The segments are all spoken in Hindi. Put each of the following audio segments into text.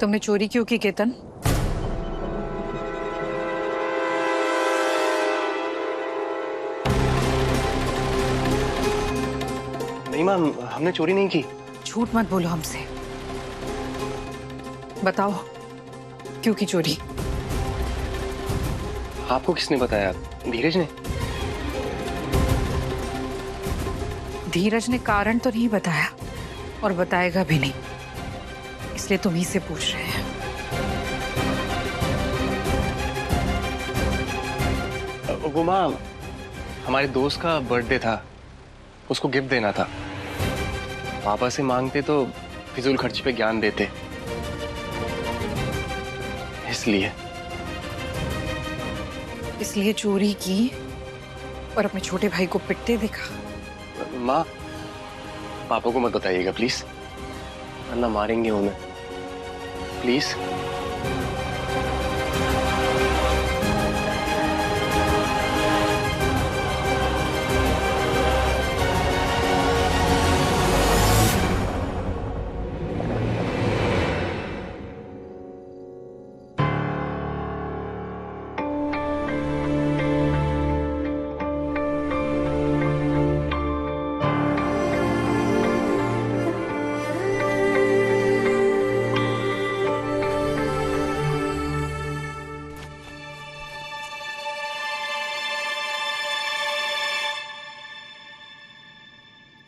तुमने चोरी क्यों की केतन? नहीं मैम, हमने चोरी नहीं की। झूठ मत बोलो हमसे, बताओ क्यों की चोरी? आपको किसने बताया? धीरज ने। धीरज ने कारण तो नहीं बताया और बताएगा भी नहीं, इसलिए तुम ही से पूछ रहे हैं। वो माँ, हमारे दोस्त का बर्थडे था, उसको गिफ्ट देना था। पापा से मांगते तो फिजूल खर्ची पे ज्ञान देते, इसलिए इसलिए चोरी की और अपने छोटे भाई को पिटते देखा। माँ, पापा को मत बताइएगा प्लीज, वरना मारेंगे उन्हें। प्लीज।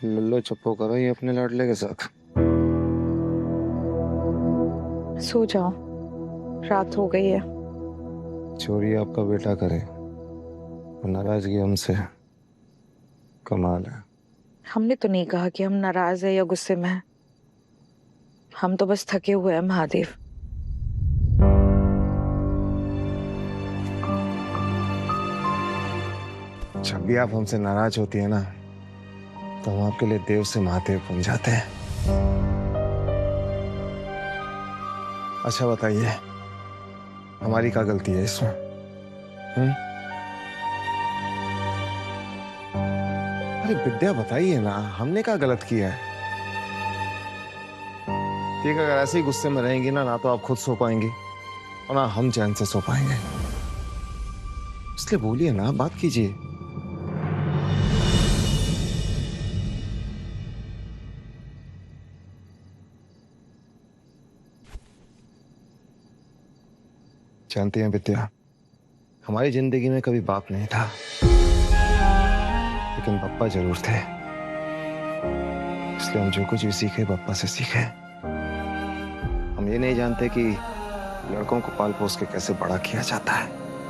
लल्लो चप्पो करो ये अपने लाडले के साथ। सो जाओ, रात हो गई है। चोरी आपका बेटा करे और नाराजगी हमसे, कमाल है। हमने तो नहीं कहा कि हम नाराज है या गुस्से में हैं। हम तो बस थके हुए हैं महादेव। जब भी आप हमसे नाराज होती है ना, तो हम आपके लिए देव से महादेव बन जाते हैं। अच्छा बताइए, हमारी क्या गलती है इसमें? अरे विद्या बताइए ना, हमने क्या गलत किया है? ठीक है, अगर ऐसे ही गुस्से में रहेंगी ना तो आप खुद सो पाएंगी और ना हम चैन से सो पाएंगे। इसलिए बोलिए ना, बात कीजिए। जानती हैं विद्या, हमारी जिंदगी में कभी बाप नहीं था, लेकिन पप्पा जरूर थे। इसलिए हम जो कुछ भी सीखे पप्पा से सीखे। हम ये नहीं जानते कि लड़कों को पाल पोस के कैसे बड़ा किया जाता है,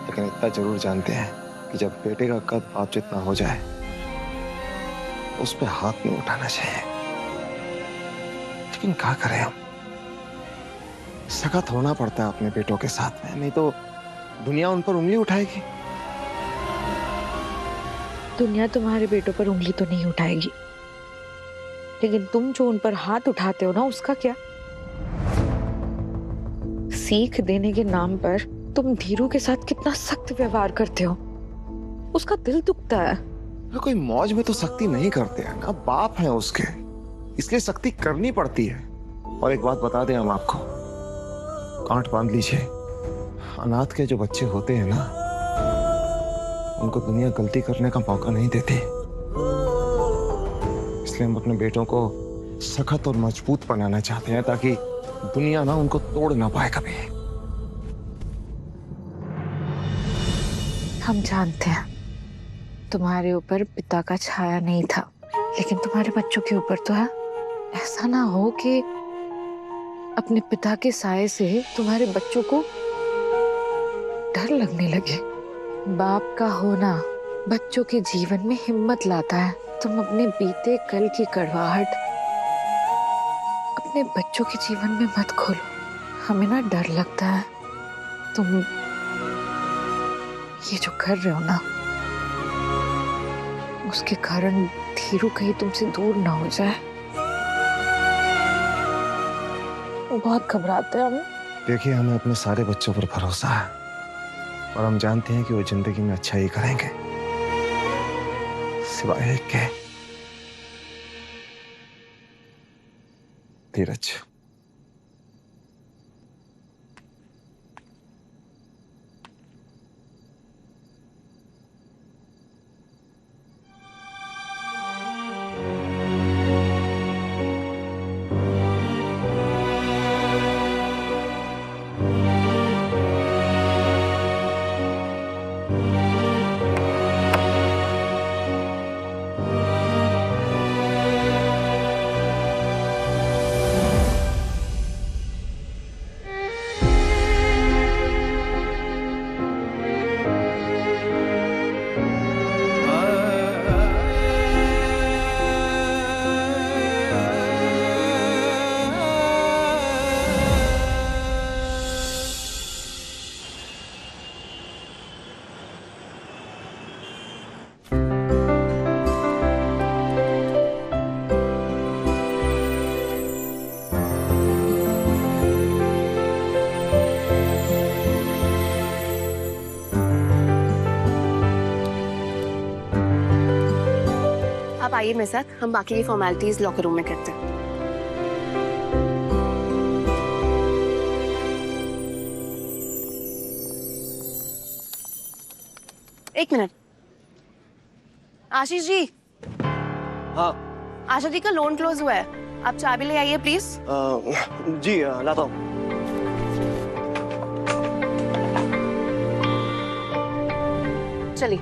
लेकिन इतना जरूर जानते हैं कि जब बेटे का कद बाप जितना हो जाए, उस पे हाथ नहीं उठाना चाहिए। लेकिन क्या करें हम, सख्त होना पड़ता है अपने बेटों के साथ में, नहीं तो दुनिया उन पर उंगली उठाएगी। दुनिया तुम्हारे बेटों पर उंगली तो नहीं उठाएगी, लेकिन तुम जो उन पर हाथ उठाते हो ना, उसका क्या? सीख देने के नाम पर तुम धीरू के साथ कितना सख्त व्यवहार करते हो, उसका दिल दुखता है। कोई मौज में तो सख्ती नहीं करते हैं ना, बाप है उसके, इसलिए सख्ती करनी पड़ती है। और एक बात बता दें हम आपको, गांठ बांध लीजिए, अनाथ के जो बच्चे होते हैं ना, उनको दुनिया गलती करने का मौका नहीं देती। इसलिए हम अपने बेटों को सख्त और मजबूत बनाना चाहते हैं, ताकि दुनिया ना उनको तोड़ ना पाए कभी। हम जानते हैं तुम्हारे ऊपर पिता का छाया नहीं था, लेकिन तुम्हारे बच्चों के ऊपर तो है। ऐसा ना हो कि अपने पिता के साये से तुम्हारे बच्चों को डर लगने लगे। बाप का होना बच्चों के जीवन में हिम्मत लाता है। तुम अपने बीते कल की कड़वाहट अपने बच्चों के जीवन में मत खोलो। हमें ना डर लगता है तुम ये जो कर रहे हो ना, उसके कारण धीरू कहीं तुमसे दूर ना हो जाए। बहुत घबराते हैं हम। देखिए, हमें अपने सारे बच्चों पर भरोसा है और हम जानते हैं कि वो जिंदगी में अच्छा ही करेंगे, सिवाय एक के, धीरज। आइए मेरे साथ, हम बाकी की फॉर्मेलिटीज लॉकर रूम में करते हैं। एक मिनट, आशीष जी। हाँ आशा जी का लोन क्लोज हुआ है, आप चाबी ले आइए प्लीज। जी लाता हूँ। चलिए।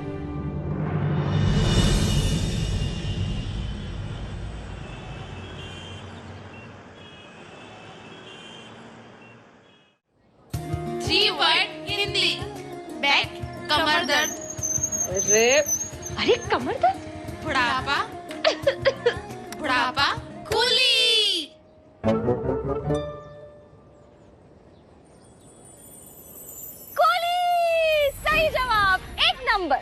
Three word Hindi. बैक, कमर दर्द, अरे कमर दर्द, बुढ़ापा, बुढ़ापा, कूली। कूली, सही जवाब, एक नंबर।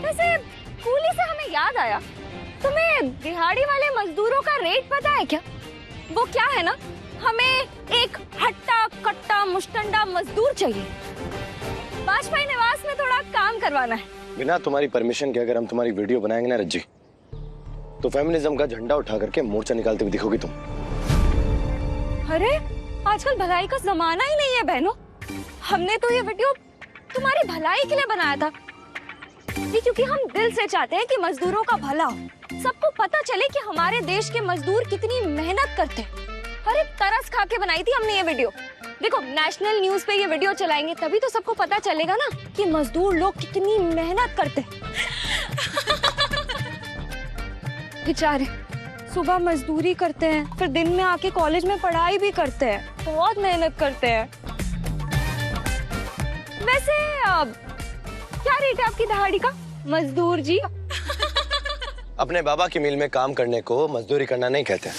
वैसे कूली से हमें याद आया, तुम्हें दिहाड़ी वाले मजदूरों का रेट पता है क्या? वो क्या है ना, हमें एक हट्टा कट्टा मुश्तंडा मजदूर चाहिए। वाजपेयी निवास में थोड़ा काम करवाना है। बिना तुम्हारी परमिशन के अगर हम तुम्हारी वीडियो बनाएंगे ना रज्जी, तो फेमिनिज्म का झंडा उठा करके मोर्चा निकालते हुए दिखोगी तुम। अरे आजकल भलाई का जमाना ही नहीं है बहनों। हमने तो ये वीडियो तुम्हारी भलाई के लिए बनाया था, ये क्योंकि हम दिल से चाहते हैं कि मजदूरों का भला हो, सबको पता चले कि हमारे देश के मजदूर कितनी मेहनत करते हैं। अरे तरस खा के बनाई थी हमने ये वीडियो। देखो, नेशनल न्यूज पे ये वीडियो चलाएंगे तभी तो सबको पता चलेगा ना कि मजदूर लोग कितनी मेहनत करते हैं। बेचारे सुबह मजदूरी करते हैं, फिर दिन में आके कॉलेज में पढ़ाई भी करते हैं, बहुत मेहनत करते हैं। वैसे क्या रेट है आपकी दिहाड़ी का मजदूर जी? अपने बाबा की मिल में काम करने को मजदूरी करना नहीं कहते,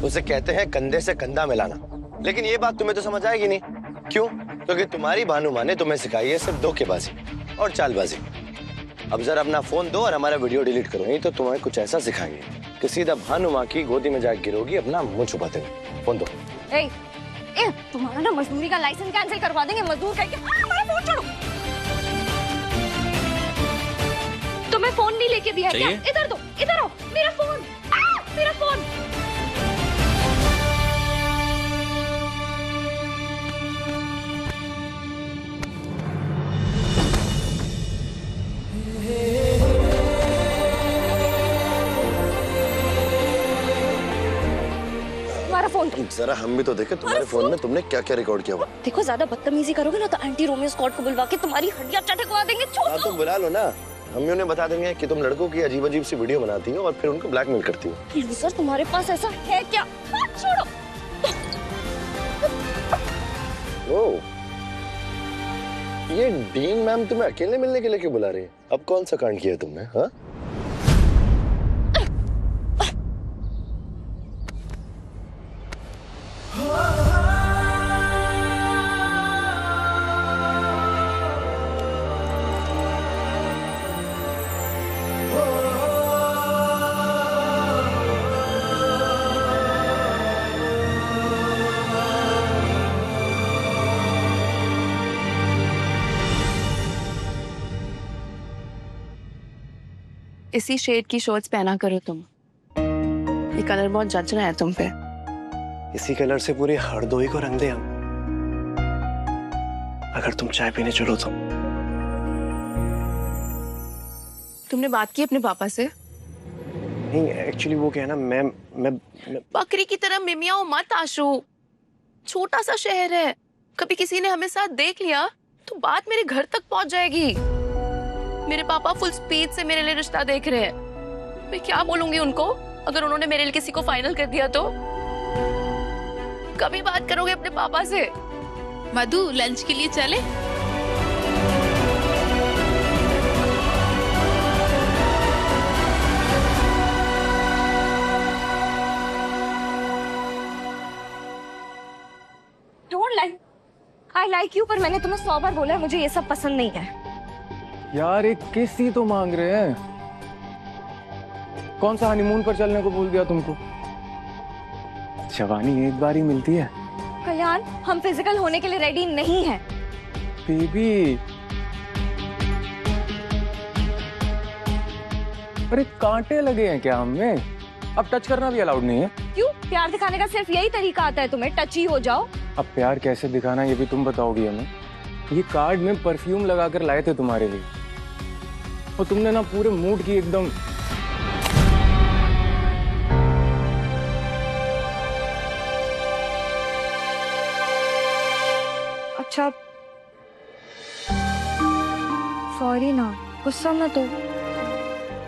उसे कहते हैं कंधे से कंधा मिलाना। लेकिन ये बात तुम्हें तो समझ आएगी नहीं। क्यों? क्योंकि तुम्हारी भानु माँ ने तुम्हें सिखाई है सिर्फ धोखेबाजी और चालबाजी। अब जरा अपना फोन दो और हमारा वीडियो डिलीट करो, नहीं तो तुम्हें कुछ ऐसा सिखाएंगे कि सीधा भानु माँ की गोदी में जाकर गिरोगी अपना मुंह छुपाते हुए। फोन दो। ए, तुम्हारा ना मजदूरी का लाइसेंस कैंसिल करवा देंगे मजदूर कह के। हमारा फोन छोड़ो। तुम्हें फोन नहीं लेके दिया क्या? इधर दो, इधर आओ, मेरा फोन, मेरा फोन। जरा हम भी तो देखें तुम्हारे फोन में तुमने क्या क्या रिकॉर्ड किया हुआ। देखो, ज्यादा बदतमीजी करोगे ना तो एंटी रोमियो स्क्वाड को बुलवा के तुम्हारी हड्डियां चटकवा देंगे। हाँ तो बुला लो ना, हम उन्हें बता देंगे कि तुम लड़कों की अजीब अजीब सी वीडियो बनाती हो और फिर उनको ब्लैकमेल करती हो। लूजर, तुम्हारे पास ऐसा है क्या? छोड़ो। ओ, ये डीन मैम तुम्हें अकेले मिलने के लिए क्यों बुला रही है? अब कौन सा कांड किया तुमने? हाँ, इसी शेड की शॉर्ट्स पहना करो तुम, ये कलर बहुत जच रहा है तुम पे। इसी कलर से पूरी हरदोई को रंग दे हम, अगर तुम चाय पीने चलो तो। तुमने बात की अपने पापा से? नहीं, एक्चुअली वो क्या है ना, मैं बकरी की तरह मिमियाओ मत आशु, छोटा सा शहर है, कभी किसी ने हमें साथ देख लिया तो बात मेरे घर तक पहुंच जाएगी। मेरे पापा फुल स्पीड से मेरे लिए रिश्ता देख रहे हैं, मैं क्या बोलूंगी उनको अगर उन्होंने मेरे लिए किसी को फाइनल कर दिया तो? कभी बात करोगे अपने पापा से? मधु, लंच के लिए चले? Don't like, I like you, पर मैंने तुम्हें 100 बार बोला है मुझे ये सब पसंद नहीं है। यार एक किस ही तो मांग रहे हैं, कौन सा हनीमून पर चलने को बोल दिया तुमको? जवानी एक बार ही मिलती है कल्याण, हम फिजिकल होने के लिए रेडी नहीं हैं। बेबी। अरे कांटे लगे हैं क्या हमें? अब टच करना भी अलाउड नहीं है। क्यों? प्यार दिखाने का सिर्फ यही तरीका आता है तुम्हें, टच ही हो जाओ। अब प्यार कैसे दिखाना ये भी तुम बताओगी हमें। ये कार्ड में परफ्यूम लगाकर लाए थे तुम्हारे लिए, और तुमने ना पूरे मूड की एकदम। अच्छा सॉरी ना, गुस्सा मत हो।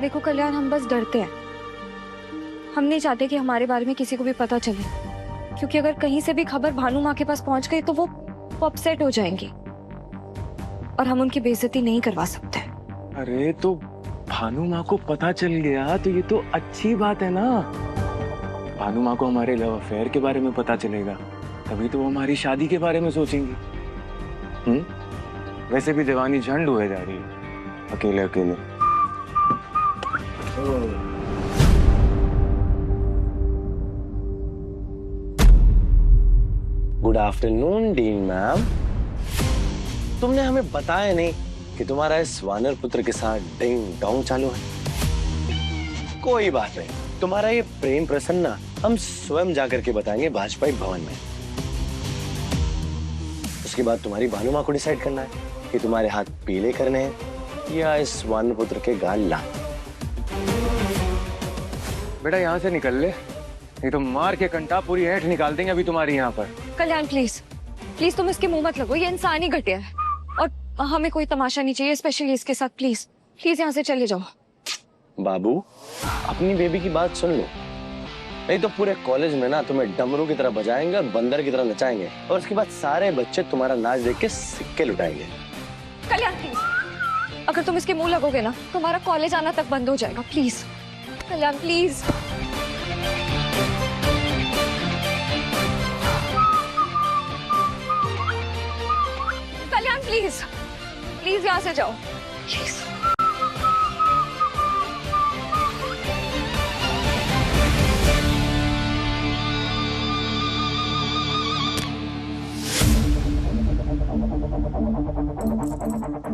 देखो कल्याण, हम बस डरते हैं। हम नहीं चाहते कि हमारे बारे में किसी को भी पता चले, क्योंकि अगर कहीं से भी खबर भानु माँ के पास पहुंच गई तो वो अपसेट हो जाएंगी और हम उनकी बेइज्जती नहीं करवा सकते। अरे तो भानु माँ को पता चल गया तो ये तो अच्छी बात है ना। भानु माँ को हमारे लव अफेयर के बारे में पता चलेगा, तभी तो वो हमारी शादी के बारे में सोचेंगी। वैसे भी दीवानी झंड हुए जा रही है अकेले अकेले। Good afternoon dean ma'am. तुमने हमें बताया नहीं कि तुम्हारा इस वानर पुत्र के साथ डिंग डोंग चालू है। कोई बात नहीं, तुम्हारा ये प्रेम प्रसन्न हम स्वयं जाकर के बताएंगे भाजपाई भवन में। उसके बाद तुम्हारी भानु माँ को डिसाइड करना है कि तुम्हारे हाथ पीले करने हैं या इस वानर पुत्र के गाल लाल। बेटा यहाँ से निकल ले, नहीं तो मार के कंटा पूरी ऐंठ निकाल देंगे अभी तुम्हारी यहाँ पर। कल्याण प्लीज प्लीज तुम इसके मुंह मत लगो, ये इंसानी घटिया है और हमें कोई तमाशा नहीं चाहिए, स्पेशली इसके साथ। प्लीज प्लीज यहाँ से चले जाओ। बाबू, अपनी बेबी की बात सुन लो, नहीं तो पूरे कॉलेज में ना तुम्हें डमरू की तरह बजाएंगे और बंदर की तरह नचाएंगे, और उसके बाद सारे बच्चे तुम्हारा नाच देख के सिक्के लुटाएंगे। कल्याण प्लीज, अगर तुम इसके मुंह लगोगे ना तुम्हारा कॉलेज आना तक बंद हो जाएगा। Please Kalyan please. Kalyan please please यहाँ से जाओ प्लीज।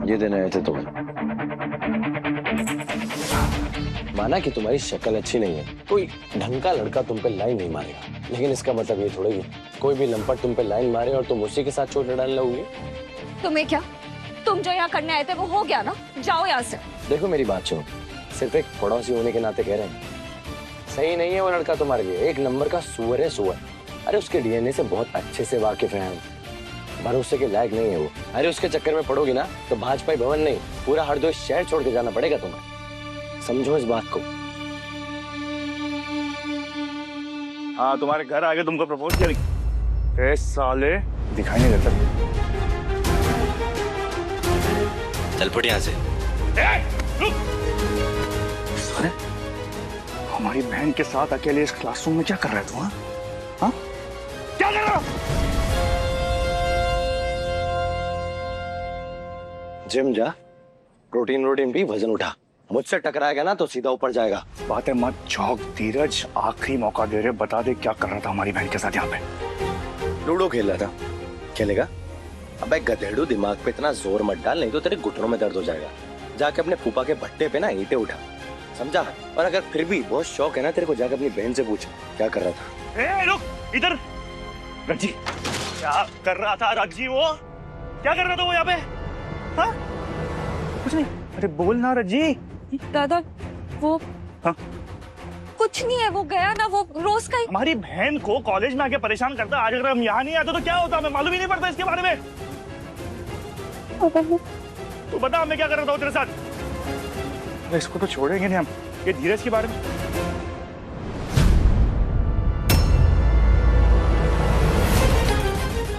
ये दिन आए थे तुम्हें, माना कि तुम्हारी शक्ल अच्छी नहीं है, कोई ढंग का लड़का तुम पे लाइन नहीं मारेगा, लेकिन इसका मतलब ये थोड़ा ही कोई भी लंपट तुम पे लाइन मारे और तुम उसी के साथ चोट डालने लगोगे। तुम्हें क्या, तुम जो यहाँ करने आए थे वो हो गया ना, जाओ यहाँ से। देखो मेरी बात सुनो, सिर्फ एक पड़ोसी होने के नाते कह रहे हैं, सही नहीं है वो लड़का तुम्हारे लिए। एक नंबर का सुअर है सुअर। अरे उसके डीएनए से बहुत अच्छे से वाकिफ हैं, भरोसे के लायक नहीं है वो। अरे उसके चक्कर में पड़ोगी ना तो भाजपाई भवन नहीं, पूरा हरदोई शहर छोड़ के जाना पड़ेगा तुम्हें। समझो इस बात को। हाँ, तुम्हारे घर आके तुमको प्रपोज किया। ए साले, दिखाई नहीं देता। चल फट यहाँ से। साले, हमारी बहन के साथ अकेले इस क्लासरूम में क्या कर रहा है तू? हाँ हाँ, क्या कर रहा है? जिम जा, प्रोटीन पी, वजन उठा। मुझसे टकराएगा ना तो सीधा ऊपर जाएगा। बातें मत झोंक धीरज, आखिरी मौका दे रहे, बता दे क्या कर रहा था हमारी बहन के साथ यहाँ पे? लूडो खेल रहा था। खेलेगा? अबे गधेड़ू, दिमाग पे इतना जोर मत डाल, नहीं तो तेरे घुटनों में दर्द हो जाएगा। जाके अपने फूफा के भट्टे पे ना ईंटें उठा, समझा? और अगर फिर भी बहुत शौक है ना तेरे को, जाकर अपनी बहन से पूछ क्या कर रहा था। ए रुक, इधर। रज्जी, क्या कर रहा था रज्जी? वो क्या कर रहा था वो यहाँ पे? हाँ? कुछ नहीं। अरे बोल ना रज्जी। दादा वो हाँ? कुछ नहीं है, वो गया ना, वो रोज का ही। हमारी बहन को कॉलेज में आके परेशान करता। आज अगर हम यहाँ नहीं आते तो क्या होता, हमें मालूम ही नहीं पड़ता इसके बारे में। तू बता हमें क्या कर रहा था तेरे साथ? इसको तो छोड़ेंगे नहीं हम। ये धीरज के बारे में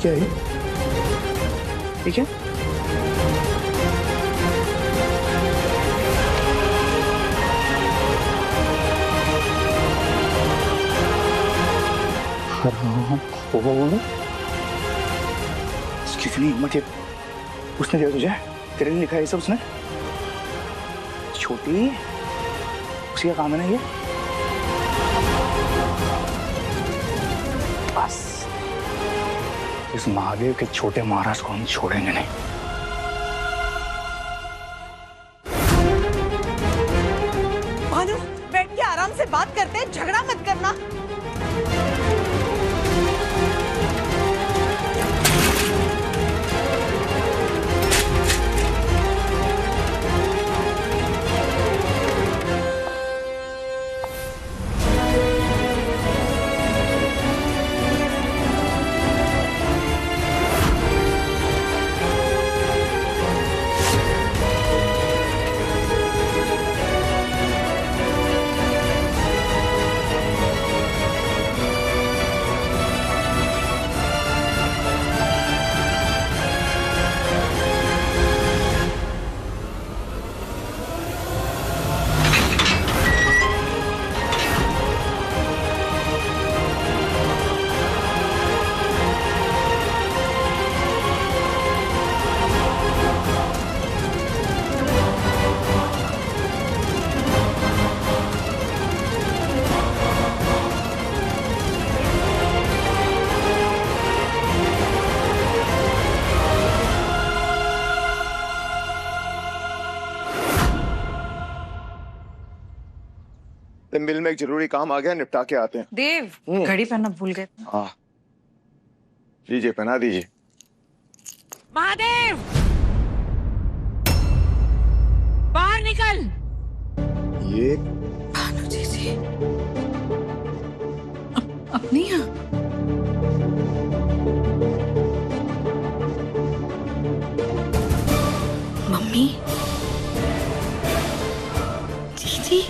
क्या है? ठीक है, उसकी इतनी हिम्मत है, उसने दिया तुझे? तेरे लिए लिखा है ये सब उसने? छोटी, उसी का काम है ना ये? बस इस महादेव के छोटे महाराज को हम छोड़ेंगे नहीं। भानु बैठ के आराम से बात करते हैं, झगड़ा मत करना। मिल में एक जरूरी काम आ गया, निपटा के आते हैं। देव घड़ी पहनना भूल गए। हाँ लीजिए, पहना दीजिए। महादेव बाहर निकल। ये भानु जी अपनी यहाँ मम्मी जी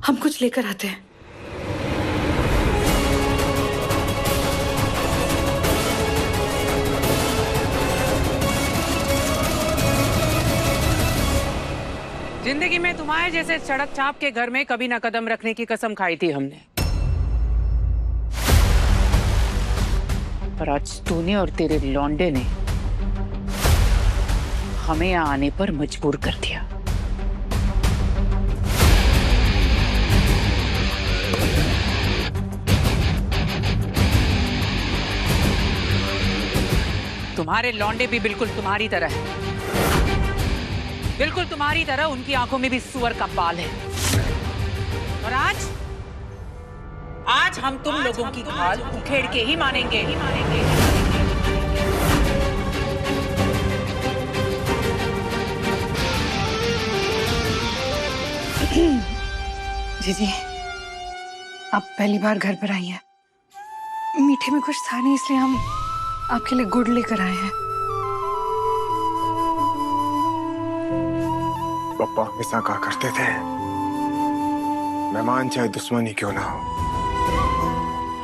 हम कुछ लेकर आते हैं। जिंदगी में तुम्हारे जैसे सड़क छाप के घर में कभी ना कदम रखने की कसम खाई थी हमने, पर आज तूने और तेरे लौंडे ने हमें यहाँ आने पर मजबूर कर दिया। तुम्हारे लौंडे भी बिल्कुल तुम्हारी तरह है, बिल्कुल तुम्हारी तरह उनकी आंखों में भी सुअर का बाल है। और आज हम तुम लोगों की हाल उखेड़ के ही मानेंगे। जी आप पहली बार घर पर आई हैं। मीठे में कुछ था नहीं, इसलिए हम आपके लिए गुड़ लेकर आए हैं। पापा हमेशा कहा करते थे, मेहमान चाहे दुश्मन ही क्यों ना हो,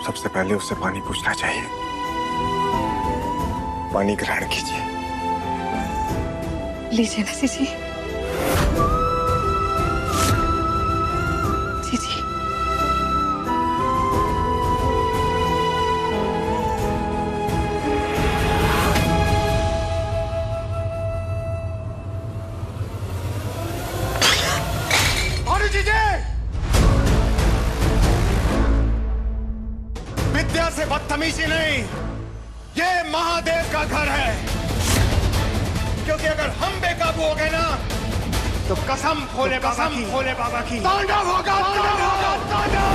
सबसे पहले उससे पानी पूछना चाहिए। पानी ग्रहण कीजिए। लीजिए ना जीजी। जीजी विद्या से बदतमीजी नहीं, ये महादेव का घर है। क्योंकि अगर हम बेकाबू हो गए ना, तो कसम भोले बाबा की तांडव होगा, तांडव होगा, तांडव।